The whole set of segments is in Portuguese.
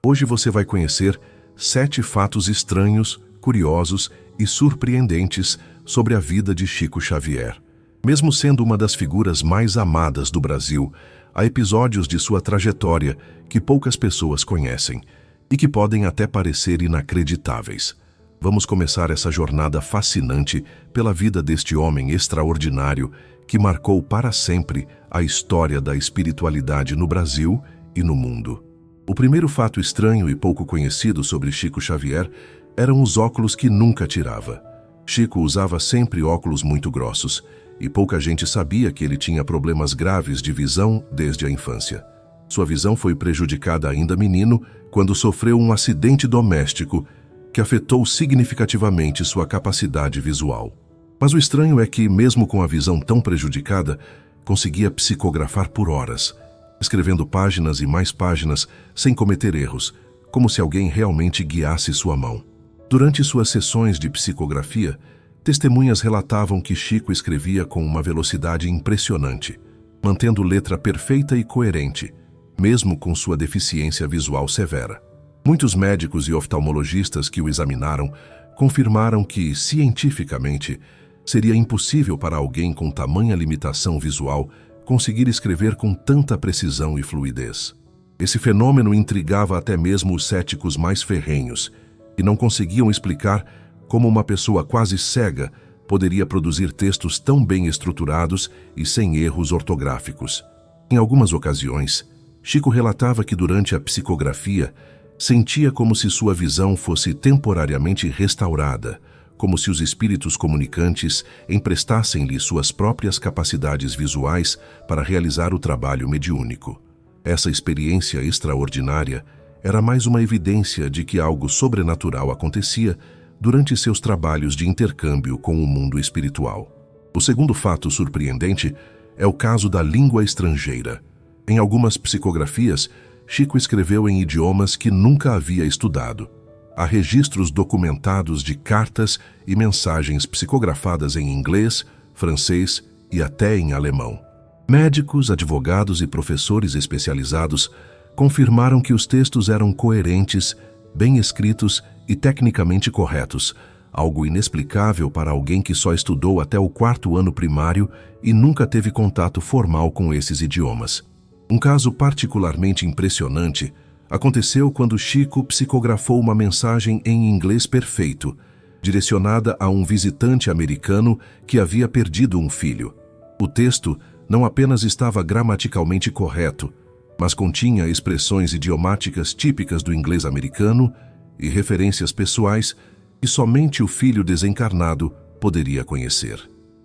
Hoje você vai conhecer 7 fatos estranhos, curiosos e surpreendentes sobre a vida de Chico Xavier. Mesmo sendo uma das figuras mais amadas do Brasil, há episódios de sua trajetória que poucas pessoas conhecem e que podem até parecer inacreditáveis. Vamos começar essa jornada fascinante pela vida deste homem extraordinário que marcou para sempre a história da espiritualidade no Brasil e no mundo. O primeiro fato estranho e pouco conhecido sobre Chico Xavier eram os óculos que nunca tirava. Chico usava sempre óculos muito grossos e pouca gente sabia que ele tinha problemas graves de visão desde a infância. Sua visão foi prejudicada ainda menino quando sofreu um acidente doméstico que afetou significativamente sua capacidade visual. Mas o estranho é que, mesmo com a visão tão prejudicada, conseguia psicografar por horas, escrevendo páginas e mais páginas sem cometer erros, como se alguém realmente guiasse sua mão. Durante suas sessões de psicografia, testemunhas relatavam que Chico escrevia com uma velocidade impressionante, mantendo letra perfeita e coerente, mesmo com sua deficiência visual severa. Muitos médicos e oftalmologistas que o examinaram confirmaram que, cientificamente, seria impossível para alguém com tamanha limitação visual conseguir escrever com tanta precisão e fluidez. Esse fenômeno intrigava até mesmo os céticos mais ferrenhos, e não conseguiam explicar como uma pessoa quase cega poderia produzir textos tão bem estruturados e sem erros ortográficos. Em algumas ocasiões, Chico relatava que durante a psicografia sentia como se sua visão fosse temporariamente restaurada, como se os espíritos comunicantes emprestassem-lhe suas próprias capacidades visuais para realizar o trabalho mediúnico. Essa experiência extraordinária era mais uma evidência de que algo sobrenatural acontecia durante seus trabalhos de intercâmbio com o mundo espiritual. O segundo fato surpreendente é o caso da língua estrangeira. Em algumas psicografias, Chico escreveu em idiomas que nunca havia estudado. Há registros documentados de cartas e mensagens psicografadas em inglês, francês e até em alemão. Médicos, advogados e professores especializados confirmaram que os textos eram coerentes, bem escritos e tecnicamente corretos, algo inexplicável para alguém que só estudou até o 4º ano primário e nunca teve contato formal com esses idiomas. Um caso particularmente impressionante aconteceu quando Chico psicografou uma mensagem em inglês perfeito, direcionada a um visitante americano que havia perdido um filho. O texto não apenas estava gramaticalmente correto, mas continha expressões idiomáticas típicas do inglês americano e referências pessoais que somente o filho desencarnado poderia conhecer.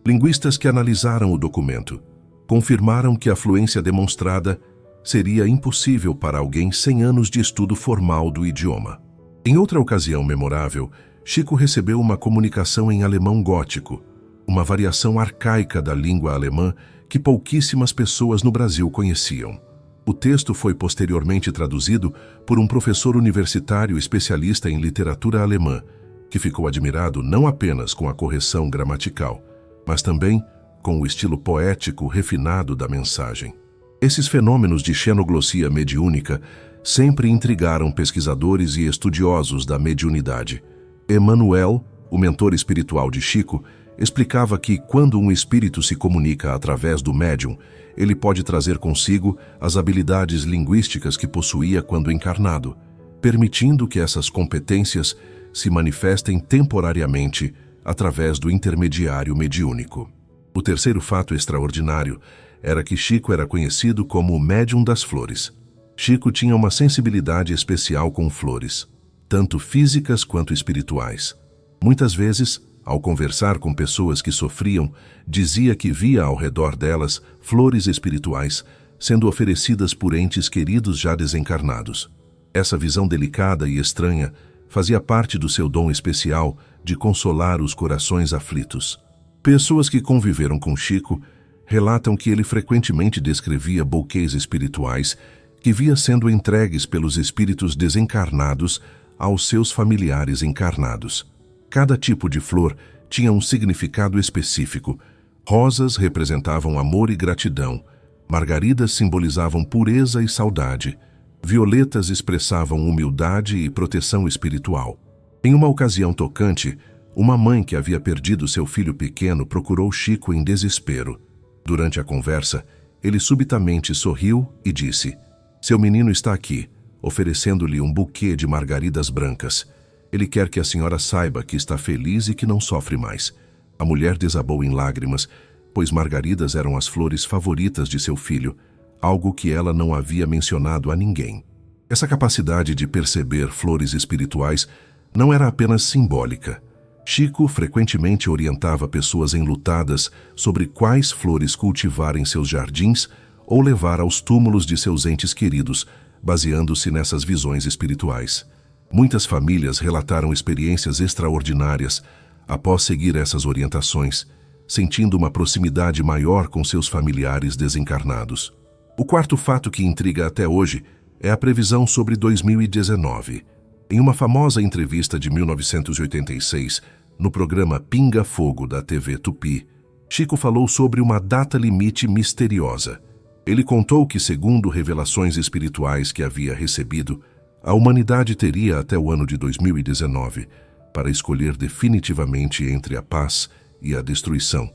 Linguistas que analisaram o documento confirmaram que a fluência demonstrada seria impossível para alguém sem anos de estudo formal do idioma. Em outra ocasião memorável, Chico recebeu uma comunicação em alemão gótico, uma variação arcaica da língua alemã que pouquíssimas pessoas no Brasil conheciam. O texto foi posteriormente traduzido por um professor universitário especialista em literatura alemã, que ficou admirado não apenas com a correção gramatical, mas também com o estilo poético refinado da mensagem. Esses fenômenos de xenoglossia mediúnica sempre intrigaram pesquisadores e estudiosos da mediunidade. Emmanuel, o mentor espiritual de Chico, explicava que quando um espírito se comunica através do médium, ele pode trazer consigo as habilidades linguísticas que possuía quando encarnado, permitindo que essas competências se manifestem temporariamente através do intermediário mediúnico. O terceiro fato extraordinário era que Chico era conhecido como o médium das flores. Chico tinha uma sensibilidade especial com flores, tanto físicas quanto espirituais. Muitas vezes, ao conversar com pessoas que sofriam, dizia que via ao redor delas flores espirituais sendo oferecidas por entes queridos já desencarnados. Essa visão delicada e estranha fazia parte do seu dom especial de consolar os corações aflitos. Pessoas que conviveram com Chico relatam que ele frequentemente descrevia buquês espirituais que via sendo entregues pelos espíritos desencarnados aos seus familiares encarnados. Cada tipo de flor tinha um significado específico. Rosas representavam amor e gratidão, margaridas simbolizavam pureza e saudade, Violetas expressavam humildade e proteção espiritual. Em uma ocasião tocante, uma mãe que havia perdido seu filho pequeno procurou Chico em desespero. Durante a conversa, ele subitamente sorriu e disse: "Seu menino está aqui", oferecendo-lhe um buquê de margaridas brancas. "Ele quer que a senhora saiba que está feliz e que não sofre mais." A mulher desabou em lágrimas, pois margaridas eram as flores favoritas de seu filho, algo que ela não havia mencionado a ninguém. Essa capacidade de perceber flores espirituais não era apenas simbólica. Chico frequentemente orientava pessoas enlutadas sobre quais flores cultivar em seus jardins ou levar aos túmulos de seus entes queridos, baseando-se nessas visões espirituais. Muitas famílias relataram experiências extraordinárias após seguir essas orientações, sentindo uma proximidade maior com seus familiares desencarnados. O quarto fato que intriga até hoje é a previsão sobre 2019. Em uma famosa entrevista de 1986, no programa Pinga Fogo da TV Tupi, Chico falou sobre uma data limite misteriosa. Ele contou que, segundo revelações espirituais que havia recebido, a humanidade teria até o ano de 2019 para escolher definitivamente entre a paz e a destruição,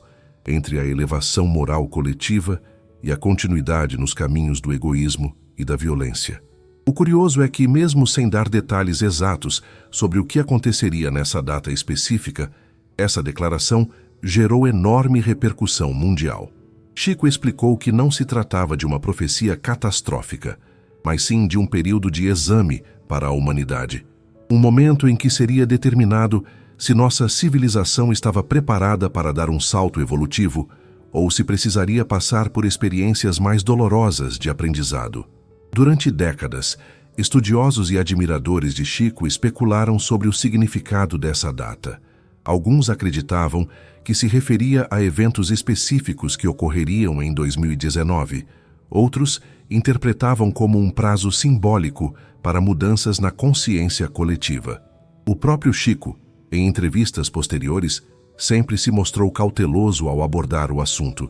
entre a elevação moral coletiva e a continuidade nos caminhos do egoísmo e da violência. O curioso é que, mesmo sem dar detalhes exatos sobre o que aconteceria nessa data específica, essa declaração gerou enorme repercussão mundial. Chico explicou que não se tratava de uma profecia catastrófica, mas sim de um período de exame para a humanidade. Um momento em que seria determinado se nossa civilização estava preparada para dar um salto evolutivo ou se precisaria passar por experiências mais dolorosas de aprendizado. Durante décadas, estudiosos e admiradores de Chico especularam sobre o significado dessa data. Alguns acreditavam que se referia a eventos específicos que ocorreriam em 2019. Outros interpretavam como um prazo simbólico para mudanças na consciência coletiva. O próprio Chico, em entrevistas posteriores, sempre se mostrou cauteloso ao abordar o assunto,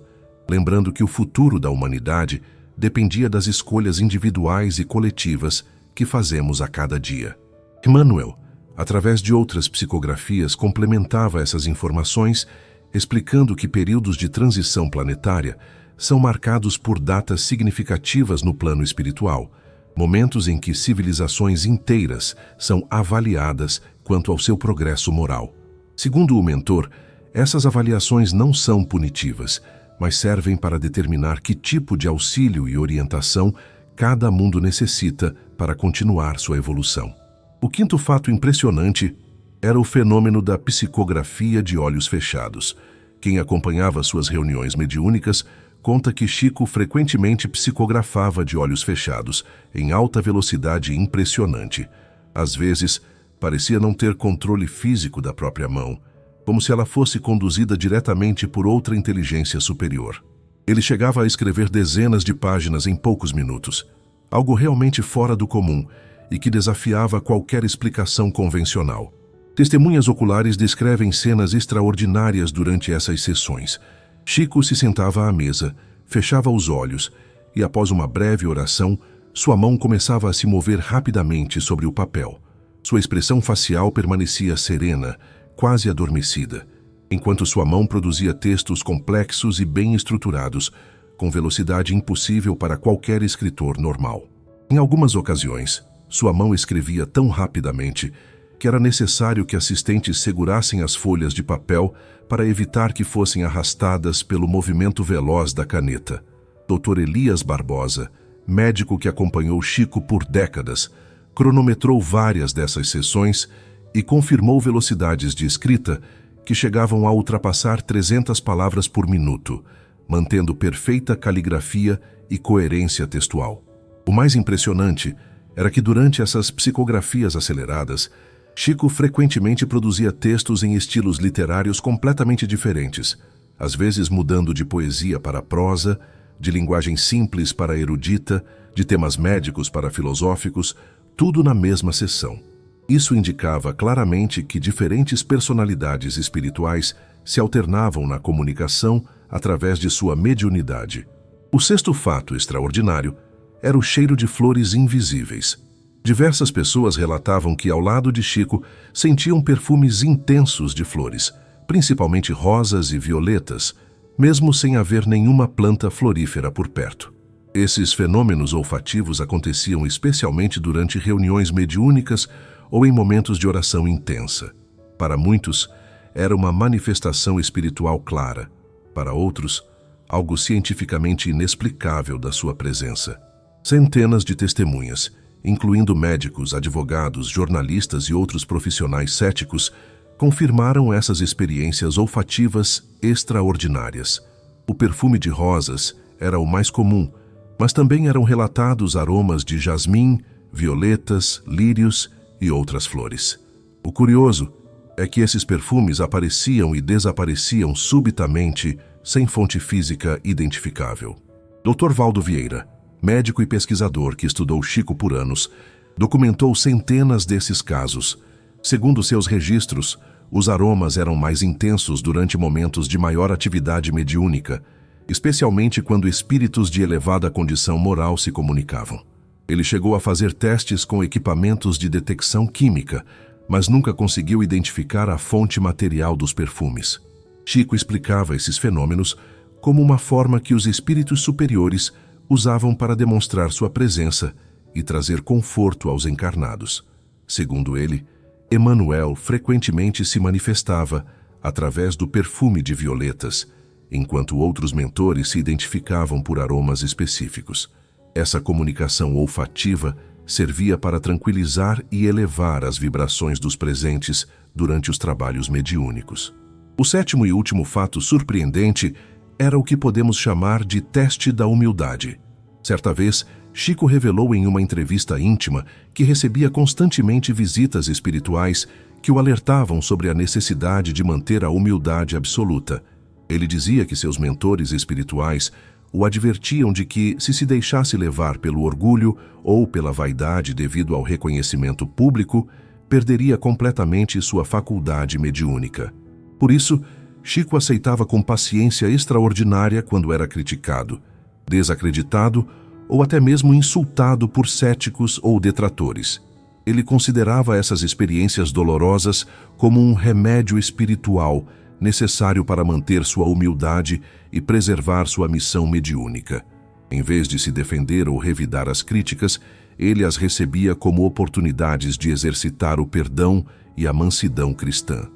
lembrando que o futuro da humanidade dependia das escolhas individuais e coletivas que fazemos a cada dia. Emmanuel, através de outras psicografias, complementava essas informações, explicando que períodos de transição planetária são marcados por datas significativas no plano espiritual, momentos em que civilizações inteiras são avaliadas quanto ao seu progresso moral. Segundo o mentor, essas avaliações não são punitivas, mas servem para determinar que tipo de auxílio e orientação cada mundo necessita para continuar sua evolução. O quinto fato impressionante era o fenômeno da psicografia de olhos fechados. Quem acompanhava suas reuniões mediúnicas conta que Chico frequentemente psicografava de olhos fechados, em alta velocidade impressionante. Às vezes, parecia não ter controle físico da própria mão, como se ela fosse conduzida diretamente por outra inteligência superior. Ele chegava a escrever dezenas de páginas em poucos minutos, algo realmente fora do comum e que desafiava qualquer explicação convencional. Testemunhas oculares descrevem cenas extraordinárias durante essas sessões. Chico se sentava à mesa, fechava os olhos e, após uma breve oração, sua mão começava a se mover rapidamente sobre o papel. Sua expressão facial permanecia serena, quase adormecida, enquanto sua mão produzia textos complexos e bem estruturados, com velocidade impossível para qualquer escritor normal. Em algumas ocasiões, sua mão escrevia tão rapidamente que era necessário que assistentes segurassem as folhas de papel para evitar que fossem arrastadas pelo movimento veloz da caneta. Dr. Elias Barbosa, médico que acompanhou Chico por décadas, cronometrou várias dessas sessões e confirmou velocidades de escrita que chegavam a ultrapassar 300 palavras por minuto, mantendo perfeita caligrafia e coerência textual. O mais impressionante era que durante essas psicografias aceleradas, Chico frequentemente produzia textos em estilos literários completamente diferentes, às vezes mudando de poesia para prosa, de linguagem simples para erudita, de temas médicos para filosóficos, tudo na mesma sessão. Isso indicava claramente que diferentes personalidades espirituais se alternavam na comunicação através de sua mediunidade. O sexto fato extraordinário era o cheiro de flores invisíveis. Diversas pessoas relatavam que, ao lado de Chico, sentiam perfumes intensos de flores, principalmente rosas e violetas, mesmo sem haver nenhuma planta florífera por perto. Esses fenômenos olfativos aconteciam especialmente durante reuniões mediúnicas ou em momentos de oração intensa. Para muitos, era uma manifestação espiritual clara. Para outros, algo cientificamente inexplicável da sua presença. Centenas de testemunhas, incluindo médicos, advogados, jornalistas e outros profissionais céticos, confirmaram essas experiências olfativas extraordinárias. O perfume de rosas era o mais comum, mas também eram relatados aromas de jasmim, violetas, lírios e outras flores. O curioso é que esses perfumes apareciam e desapareciam subitamente, sem fonte física identificável. Dr. Valdo Vieira, médico e pesquisador que estudou Chico por anos, documentou centenas desses casos. Segundo seus registros, os aromas eram mais intensos durante momentos de maior atividade mediúnica, especialmente quando espíritos de elevada condição moral se comunicavam. Ele chegou a fazer testes com equipamentos de detecção química, mas nunca conseguiu identificar a fonte material dos perfumes. Chico explicava esses fenômenos como uma forma que os espíritos superiores usavam para demonstrar sua presença e trazer conforto aos encarnados. Segundo ele, Emmanuel frequentemente se manifestava através do perfume de violetas, enquanto outros mentores se identificavam por aromas específicos. Essa comunicação olfativa servia para tranquilizar e elevar as vibrações dos presentes durante os trabalhos mediúnicos. O sétimo e último fato surpreendente era o que podemos chamar de teste da humildade. Certa vez, Chico revelou em uma entrevista íntima que recebia constantemente visitas espirituais que o alertavam sobre a necessidade de manter a humildade absoluta. Ele dizia que seus mentores espirituais o advertiam de que, se deixasse levar pelo orgulho ou pela vaidade devido ao reconhecimento público, perderia completamente sua faculdade mediúnica. Por isso, Chico aceitava com paciência extraordinária quando era criticado, desacreditado ou até mesmo insultado por céticos ou detratores. Ele considerava essas experiências dolorosas como um remédio espiritual necessário para manter sua humildade e preservar sua missão mediúnica. Em vez de se defender ou revidar as críticas, ele as recebia como oportunidades de exercitar o perdão e a mansidão cristã.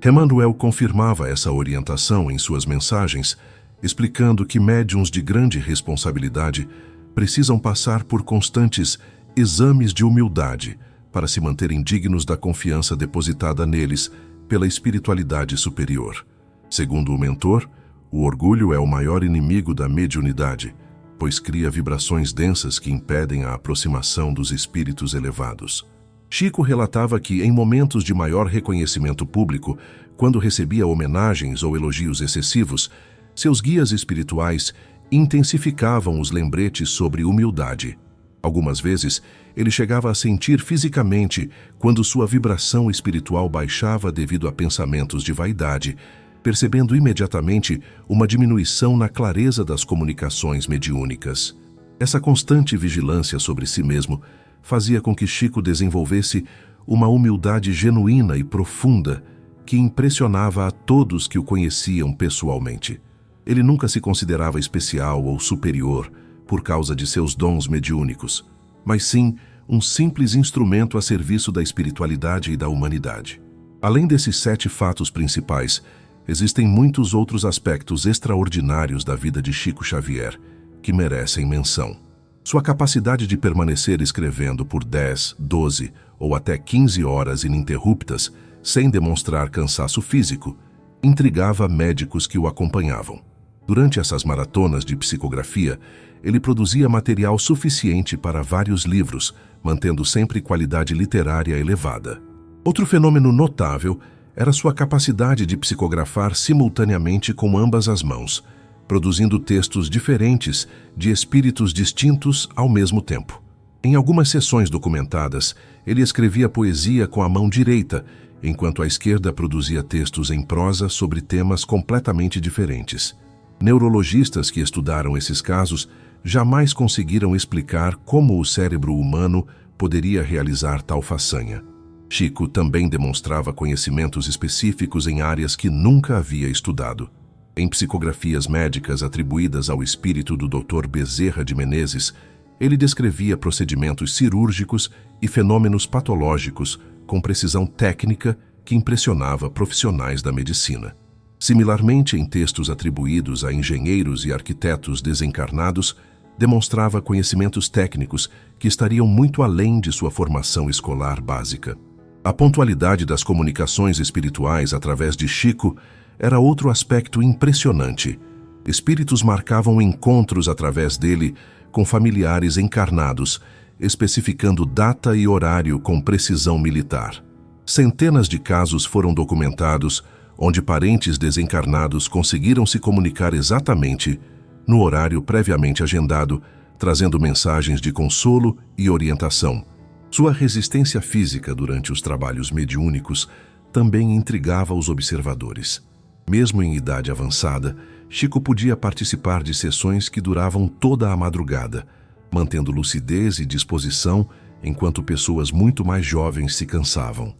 Emmanuel confirmava essa orientação em suas mensagens, explicando que médiuns de grande responsabilidade precisam passar por constantes exames de humildade para se manterem dignos da confiança depositada neles pela espiritualidade superior. Segundo o mentor, o orgulho é o maior inimigo da mediunidade, pois cria vibrações densas que impedem a aproximação dos espíritos elevados. Chico relatava que, em momentos de maior reconhecimento público, quando recebia homenagens ou elogios excessivos, seus guias espirituais intensificavam os lembretes sobre humildade. Algumas vezes, ele chegava a sentir fisicamente quando sua vibração espiritual baixava devido a pensamentos de vaidade, percebendo imediatamente uma diminuição na clareza das comunicações mediúnicas. Essa constante vigilância sobre si mesmo fazia com que Chico desenvolvesse uma humildade genuína e profunda que impressionava a todos que o conheciam pessoalmente. Ele nunca se considerava especial ou superior por causa de seus dons mediúnicos, mas sim um simples instrumento a serviço da espiritualidade e da humanidade. Além desses 7 fatos principais, existem muitos outros aspectos extraordinários da vida de Chico Xavier que merecem menção. Sua capacidade de permanecer escrevendo por 10, 12 ou até 15 horas ininterruptas, sem demonstrar cansaço físico, intrigava médicos que o acompanhavam. Durante essas maratonas de psicografia, ele produzia material suficiente para vários livros, mantendo sempre qualidade literária elevada. Outro fenômeno notável era sua capacidade de psicografar simultaneamente com ambas as mãos, produzindo textos diferentes de espíritos distintos ao mesmo tempo. Em algumas sessões documentadas, ele escrevia poesia com a mão direita, enquanto a esquerda produzia textos em prosa sobre temas completamente diferentes. Neurologistas que estudaram esses casos jamais conseguiram explicar como o cérebro humano poderia realizar tal façanha. Chico também demonstrava conhecimentos específicos em áreas que nunca havia estudado. Em psicografias médicas atribuídas ao espírito do Dr. Bezerra de Menezes, ele descrevia procedimentos cirúrgicos e fenômenos patológicos com precisão técnica que impressionava profissionais da medicina. Similarmente, em textos atribuídos a engenheiros e arquitetos desencarnados, demonstrava conhecimentos técnicos que estariam muito além de sua formação escolar básica. A pontualidade das comunicações espirituais através de Chico era outro aspecto impressionante. Espíritos marcavam encontros através dele com familiares encarnados, especificando data e horário com precisão militar. Centenas de casos foram documentados onde parentes desencarnados conseguiram se comunicar exatamente no horário previamente agendado, trazendo mensagens de consolo e orientação. Sua resistência física durante os trabalhos mediúnicos também intrigava os observadores. Mesmo em idade avançada, Chico podia participar de sessões que duravam toda a madrugada, mantendo lucidez e disposição enquanto pessoas muito mais jovens se cansavam.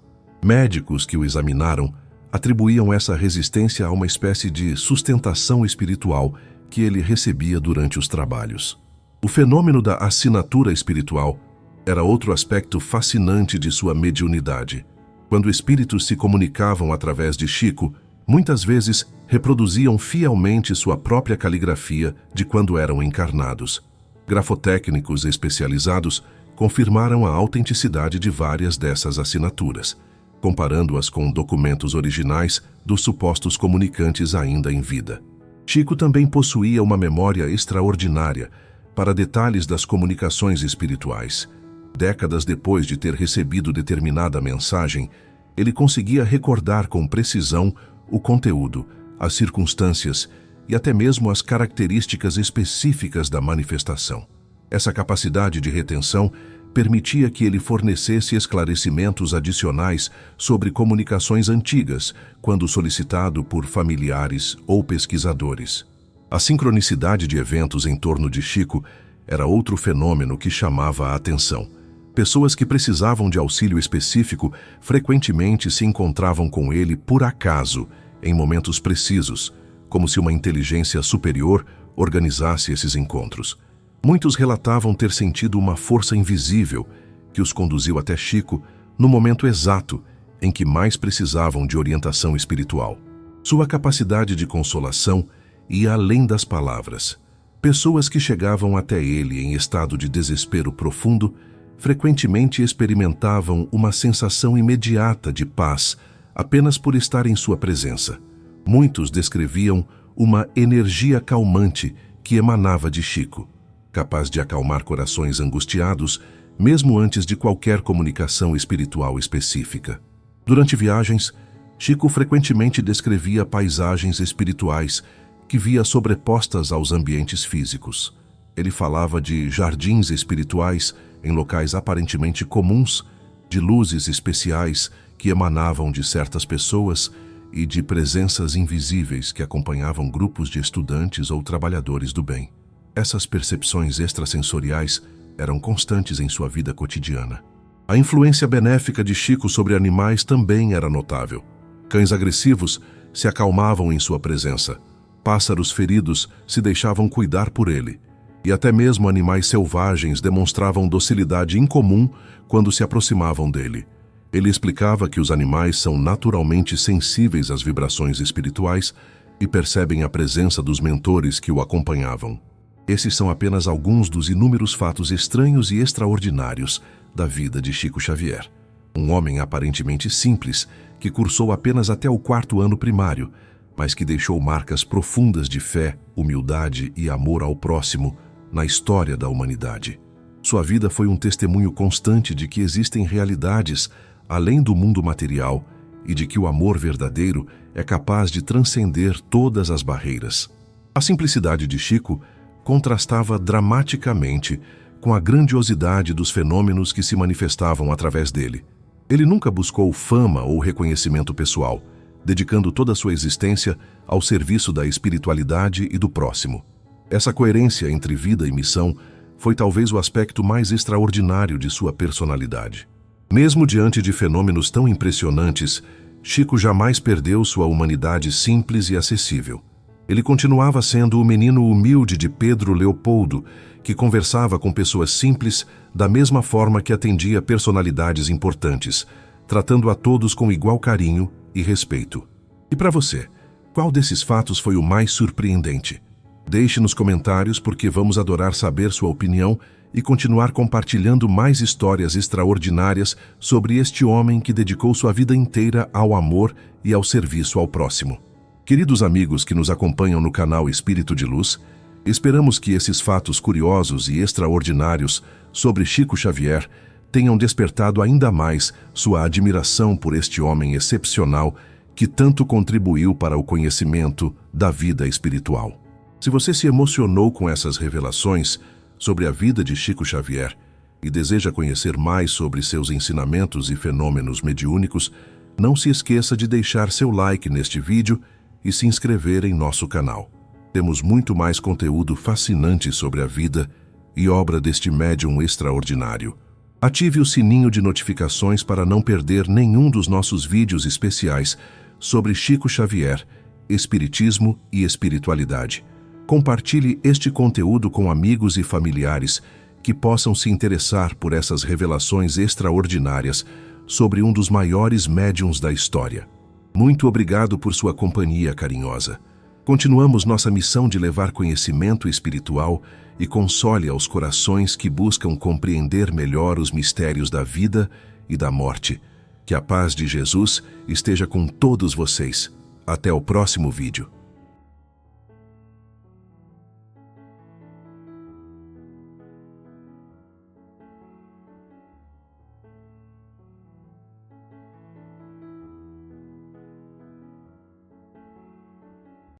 Médicos que o examinaram atribuíam essa resistência a uma espécie de sustentação espiritual que ele recebia durante os trabalhos. O fenômeno da assinatura espiritual era outro aspecto fascinante de sua mediunidade. Quando espíritos se comunicavam através de Chico, muitas vezes reproduziam fielmente sua própria caligrafia de quando eram encarnados. Grafotécnicos especializados confirmaram a autenticidade de várias dessas assinaturas, comparando-as com documentos originais dos supostos comunicantes ainda em vida. Chico também possuía uma memória extraordinária para detalhes das comunicações espirituais. Décadas depois de ter recebido determinada mensagem, ele conseguia recordar com precisão o conteúdo, as circunstâncias e até mesmo as características específicas da manifestação. Essa capacidade de retenção permitia que ele fornecesse esclarecimentos adicionais sobre comunicações antigas, quando solicitado por familiares ou pesquisadores. A sincronicidade de eventos em torno de Chico era outro fenômeno que chamava a atenção. Pessoas que precisavam de auxílio específico frequentemente se encontravam com ele por acaso, em momentos precisos, como se uma inteligência superior organizasse esses encontros. Muitos relatavam ter sentido uma força invisível que os conduziu até Chico no momento exato em que mais precisavam de orientação espiritual. Sua capacidade de consolação ia além das palavras. Pessoas que chegavam até ele em estado de desespero profundo frequentemente experimentavam uma sensação imediata de paz apenas por estar em sua presença. Muitos descreviam uma energia calmante que emanava de Chico, capaz de acalmar corações angustiados, mesmo antes de qualquer comunicação espiritual específica. Durante viagens, Chico frequentemente descrevia paisagens espirituais que via sobrepostas aos ambientes físicos. Ele falava de jardins espirituais em locais aparentemente comuns, de luzes especiais que emanavam de certas pessoas e de presenças invisíveis que acompanhavam grupos de estudantes ou trabalhadores do bem. Essas percepções extrasensoriais eram constantes em sua vida cotidiana. A influência benéfica de Chico sobre animais também era notável. Cães agressivos se acalmavam em sua presença. Pássaros feridos se deixavam cuidar por ele. E até mesmo animais selvagens demonstravam docilidade incomum quando se aproximavam dele. Ele explicava que os animais são naturalmente sensíveis às vibrações espirituais e percebem a presença dos mentores que o acompanhavam. Esses são apenas alguns dos inúmeros fatos estranhos e extraordinários da vida de Chico Xavier. Um homem aparentemente simples, que cursou apenas até o 4º ano primário, mas que deixou marcas profundas de fé, humildade e amor ao próximo na história da humanidade. Sua vida foi um testemunho constante de que existem realidades além do mundo material e de que o amor verdadeiro é capaz de transcender todas as barreiras. A simplicidade de Chico contrastava dramaticamente com a grandiosidade dos fenômenos que se manifestavam através dele. Ele nunca buscou fama ou reconhecimento pessoal, dedicando toda a sua existência ao serviço da espiritualidade e do próximo. Essa coerência entre vida e missão foi talvez o aspecto mais extraordinário de sua personalidade. Mesmo diante de fenômenos tão impressionantes, Chico jamais perdeu sua humanidade simples e acessível. Ele continuava sendo o menino humilde de Pedro Leopoldo, que conversava com pessoas simples da mesma forma que atendia personalidades importantes, tratando a todos com igual carinho e respeito. E para você, qual desses fatos foi o mais surpreendente? Deixe nos comentários porque vamos adorar saber sua opinião e continuar compartilhando mais histórias extraordinárias sobre este homem que dedicou sua vida inteira ao amor e ao serviço ao próximo. Queridos amigos que nos acompanham no canal Espírito de Luz, esperamos que esses fatos curiosos e extraordinários sobre Chico Xavier tenham despertado ainda mais sua admiração por este homem excepcional que tanto contribuiu para o conhecimento da vida espiritual. Se você se emocionou com essas revelações sobre a vida de Chico Xavier e deseja conhecer mais sobre seus ensinamentos e fenômenos mediúnicos, não se esqueça de deixar seu like neste vídeo e se inscrever em nosso canal. Temos muito mais conteúdo fascinante sobre a vida e obra deste médium extraordinário. Ative o sininho de notificações para não perder nenhum dos nossos vídeos especiais sobre Chico Xavier, Espiritismo e Espiritualidade. Compartilhe este conteúdo com amigos e familiares que possam se interessar por essas revelações extraordinárias sobre um dos maiores médiuns da história. Muito obrigado por sua companhia carinhosa. Continuamos nossa missão de levar conhecimento espiritual e console aos corações que buscam compreender melhor os mistérios da vida e da morte. Que a paz de Jesus esteja com todos vocês. Até o próximo vídeo.